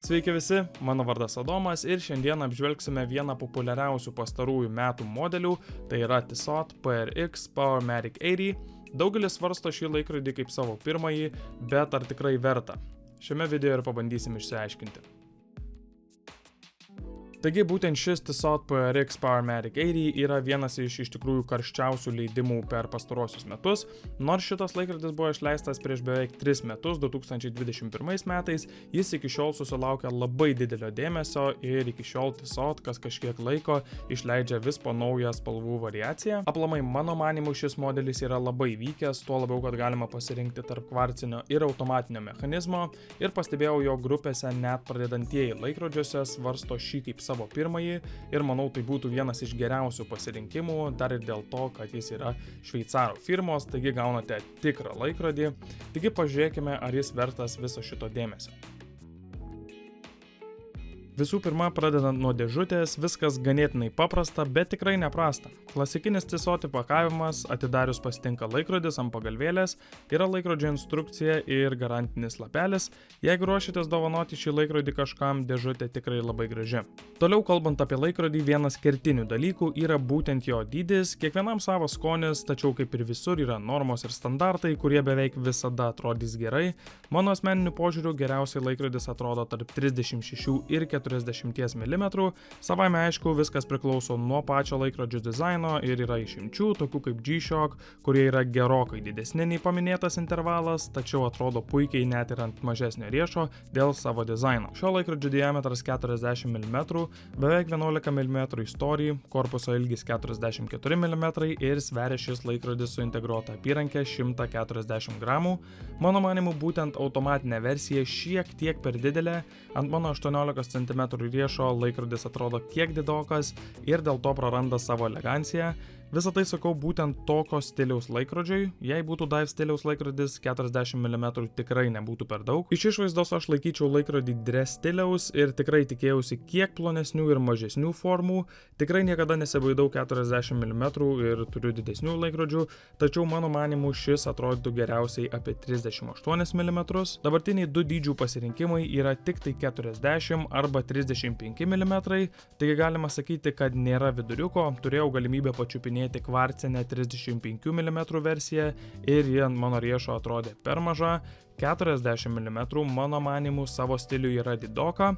Sveiki visi, mano vardas Adomas ir šiandien apžvelgsime vieną populiariausių pastarųjų metų modelių, tai yra Tissot PRX Powermatic 80. Daugelis svarsto šį laikrodį kaip savo pirmąjį, bet ar tikrai verta? Šiame video ir pabandysim išsiaiškinti. Taigi būtent šis Tissot PRX Powermatic 80 yra vienas iš tikrųjų karščiausių leidimų per pastarosius metus. Nors šitas laikrodis buvo išleistas prieš beveik 3 metus, 2021 metais, jis iki šiol susilaukia labai didelio dėmesio ir iki šiol Tissot kas kažkiek laiko išleidžia vis po naują spalvų variaciją. Aplamai mano manimu šis modelis yra labai vykęs, tuo labiau, kad galima pasirinkti tarp kvarcinio ir automatinio mechanizmo ir pastebėjau, jog grupėse net pradedantieji laikrodžiuose svarsto šį kaip savo pirmąjį ir manau tai būtų vienas iš geriausių pasirinkimų, dar ir dėl to, kad jis yra šveicarų firmos, taigi gaunate tikrą laikrodį. Taigi pažiūrėkime, ar jis vertas viso šito dėmesio. Visų pirma, pradedant nuo dėžutės, viskas ganėtinai paprasta, bet tikrai neprasta. Klasikinis Tissot įpakavimas, atidarius pasitinka laikrodis ant pagalvėlės, yra laikrodžio instrukcija ir garantinis lapelis. Jeigu ruošitės dovanoti šį laikrodį kažkam, dėžutė tikrai labai graži. Toliau kalbant apie laikrodį, vienas kertinių dalykų yra būtent jo dydis. Kiekvienam savo skonis, tačiau kaip ir visur yra normos ir standartai, kurie beveik visada atrodys gerai. Mano asmeniniu požiūriu geriausiai laikrodis atrodo tarp 36 ir 40 mm. Savaime aišku, viskas priklauso nuo pačio laikrodžio dizaino ir yra išimčių, tokių kaip G-Shock, kurie yra gerokai didesni nei paminėtas intervalas, tačiau atrodo puikiai net ir ant mažesnio riešo dėl savo dizaino. Šio laikrodžio diametras 40 mm, beveik 11 mm į storį, korpuso ilgis 44 mm ir sveria šis laikrodis su integruota apyranke 140 gramų. Mano manimu, būtent automatinė versija šiek tiek per didelė, ant mano 18 cm riešo laikrodis atrodo kiek didokas ir dėl to praranda savo eleganciją. Visą tai sakau būtent tokio stiliaus laikrodžiui. Jei būtų dive stiliaus laikrodis, 40 mm tikrai nebūtų per daug. Iš išvaizdos aš laikyčiau laikrodį dress stiliaus ir tikrai tikėjausi kiek plonesnių ir mažesnių formų. Tikrai niekada nesibaidau 40 mm ir turiu didesnių laikrodžių, tačiau mano manimu šis atrodytų geriausiai apie 38 mm. Dabartiniai du dydžių pasirinkimai yra tik tai 40 arba 35 mm, taigi galima sakyti, kad nėra viduriuko. Turėjau galimybę pačiupinėti kvarcinę 35 mm versiją ir ji ant mano riešo atrodė per maža. 40 mm mano manimu savo stilių yra didoka,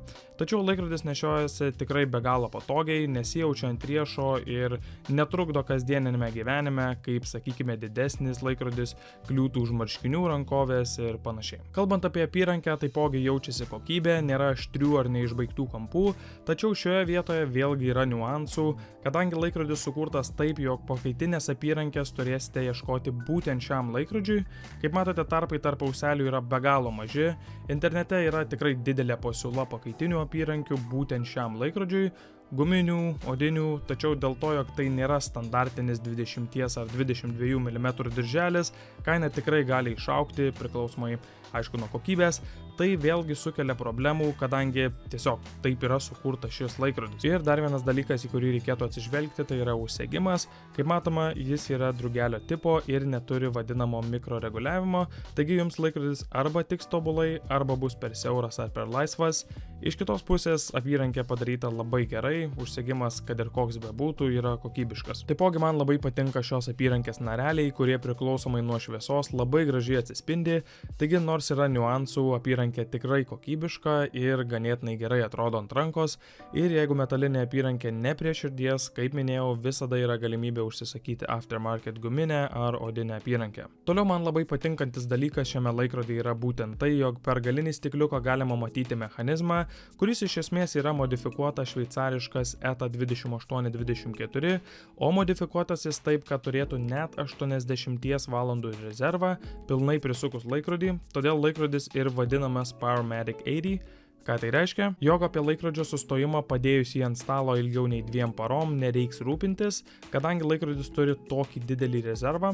tačiau laikrodis nešiojasi tikrai be galo patogiai, nesijaučia ant riešo ir netrukdo kasdieninėme gyvenime, kaip sakykime didesnis laikrodis kliūtų už marškinių, rankovės ir panašiai. Kalbant apie apyrankę, taipogi jaučiasi kokybė, nėra aštrių ar neišbaigtų kampų, tačiau šioje vietoje vėlgi yra niuansų, kadangi laikrodis sukurtas taip, jog pakaitinės apyrankės turėsite ieškoti būtent šiam laikrodžiui. Kaip matote, tarpai tarp auselių yra be galo maži. Internete yra tikrai didelė pasiūla pakaitinių apyrankių būtent šiam laikrodžiui, guminių, odinių, tačiau dėl to, jog tai nėra standartinis 20 ar 22 mm dirželis, kaina tikrai gali išaugti priklausomai, aišku, nuo kokybės. Tai vėlgi sukelia problemų, kadangi tiesiog taip yra sukurtas šis laikrodis. Ir dar vienas dalykas, į kurį reikėtų atsižvelgti, tai yra užsegimas. Kaip matoma, jis yra drugelio tipo ir neturi vadinamo mikroreguliavimo, taigi jums laikrodis arba tiks tobulai, arba bus per siauras ar per laisvas. Iš kitos pusės apyrankė padaryta labai gerai, užsegimas, kad ir koks bebūtų, yra kokybiškas. Taipogi man labai patinka šios apyrankės nareliai, kurie priklausomai nuo šviesos labai gražiai atsispindi, taigi nors yra niuansų, apyrankė tikrai kokybiška ir ganėtinai gerai atrodo ant rankos, ir jeigu metalinė apyrankė ne prie širdies, kaip minėjau, visada yra galimybė užsisakyti aftermarket guminę ar odinę apyrankę. Toliau man labai patinkantis dalykas šiame laikrodyje yra būtent tai, jog per galinį stikliuką galima matyti mechanizmą, kuris iš esmės yra modifikuotas šveicariškas ETA 2824, o modifikuotas jis taip, kad turėtų net 80 valandų rezervą, pilnai prisukus laikrodį, todėl laikrodis ir vadinamas Powermatic 80. Ką tai reiškia? Jog apie laikrodžio sustojimą padėjus jį ant stalo ilgiau nei 2 parom nereiks rūpintis, kadangi laikrodis turi tokį didelį rezervą.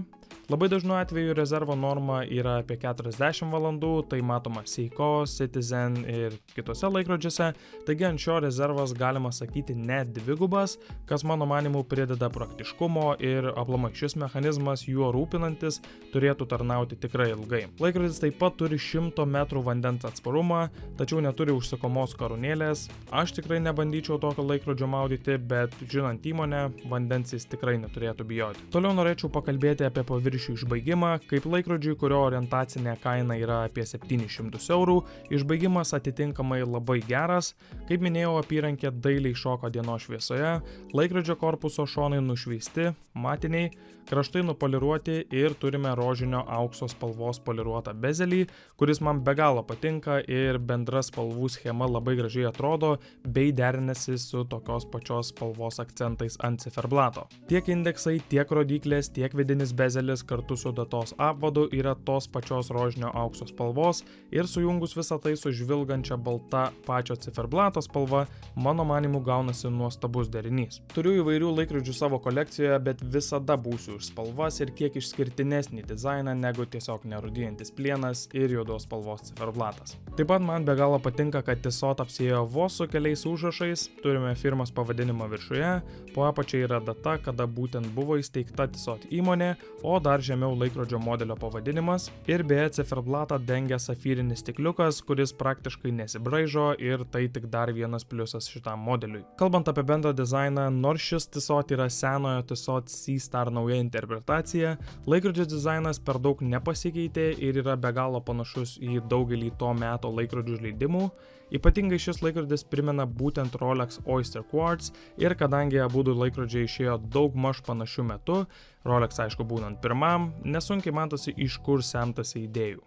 Labai dažnu atveju rezervo norma yra apie 40 valandų, tai matoma Seiko, Citizen ir kitose laikrodžiuose, taigi ant šio rezervas galima sakyti net dvigubas, kas mano manimu prideda praktiškumo ir aplamai šis mechanizmas juo rūpinantis turėtų tarnauti tikrai ilgai. Laikrodis taip pat turi 100 metrų vandens atsparumą, tačiau neturi užsakomos karūnėlės. Aš tikrai nebandyčiau tokio laikrodžio maudyti, bet žinant įmonę, vandens jis tikrai neturėtų bijoti. Toliau norėčiau pakalbėti apie paviršių išbaigimą, kaip laikrodžiui, kurio orientacinė kaina yra apie 700 eurų, išbaigimas atitinkamai labai geras. Kaip minėjau, apyrankė dailiai šoka dienos šviesoje, laikrodžio korpuso šonai nušveisti, matiniai, kraštai nupoliruoti ir turime rožinio aukso spalvos poliruotą bezelį, kuris man be galo patinka ir bendra spalvų schema labai gražiai atrodo bei derinasi su tokios pačios spalvos akcentais ant ciferblato. Tiek indeksai, tiek rodyklės, tiek vidinis bezelis kartu su datos apvadu yra tos pačios rožinio aukso spalvos ir sujungus visą tai su žvilgančia balta pačio ciferblato spalva, mano manimu gaunasi nuostabus derinys. Turiu įvairių laikrodžių savo kolekcijoje, bet visada būsiu už spalvas ir kiek išskirtinesnį dizainą negu tiesiog nerūdijantis plienas ir juodos spalvos ciferblatas. Taip pat man be galo patinka, kad Tissot apsiėjo vos su keliais užrašais, turime firmos pavadinimą viršuje, po apačia yra data, kada būtent buvo įsteigta Tissot įmonė, o dar žemiau laikrodžio modelio pavadinimas ir beje ciferblatą dengia safyrinis stikliukas, kuris praktiškai nesibraižo ir tai tik dar vienas pliusas šitam modeliui. Kalbant apie bendrą dizainą, nors šis Tissot yra senojo Tissot C-Star nauja interpretacija, laikrodžio dizainas per daug nepasikeitė ir yra be galo panašus į daugelį to meto laikrodžių žaidimų. Ypatingai šis laikrodis primena būtent Rolex Oyster Quartz ir kadangi abudu laikrodžiai išėjo daugmaž panašiu metu, Rolex aišku būnant pirmam, nesunkiai matosi iš kur semtasi idėjų.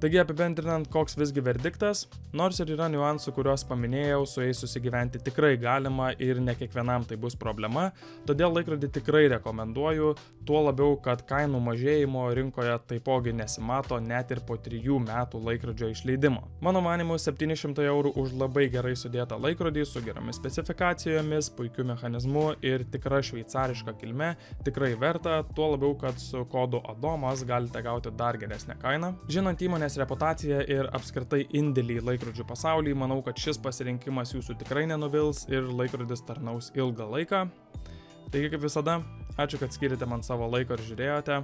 Taigi apibendrinant, koks visgi verdiktas, nors ir yra niuansų, kuriuos paminėjau, su jais susigyventi tikrai galima ir ne kiekvienam tai bus problema, todėl laikrodį tikrai rekomenduoju, tuo labiau, kad kainų mažėjimo rinkoje taipogi nesimato net ir po 3 metų laikrodžio išleidimo. Mano manimu, 700 eurų už labai gerai sudėtą laikrodį su geromis specifikacijomis, puikiu mechanizmu ir tikra šveicariška kilme tikrai verta, tuo labiau, kad su kodu ADOMAS galite gauti dar geresnę kainą. Žinant įmonės reputaciją ir apskritai indėlį į laikrodžių pasaulį, manau, kad šis pasirinkimas jūsų tikrai nenuvils ir laikrodis tarnaus ilgą laiką. Taigi kaip visada, ačiū, kad skirite man savo laiko ir žiūrėjote.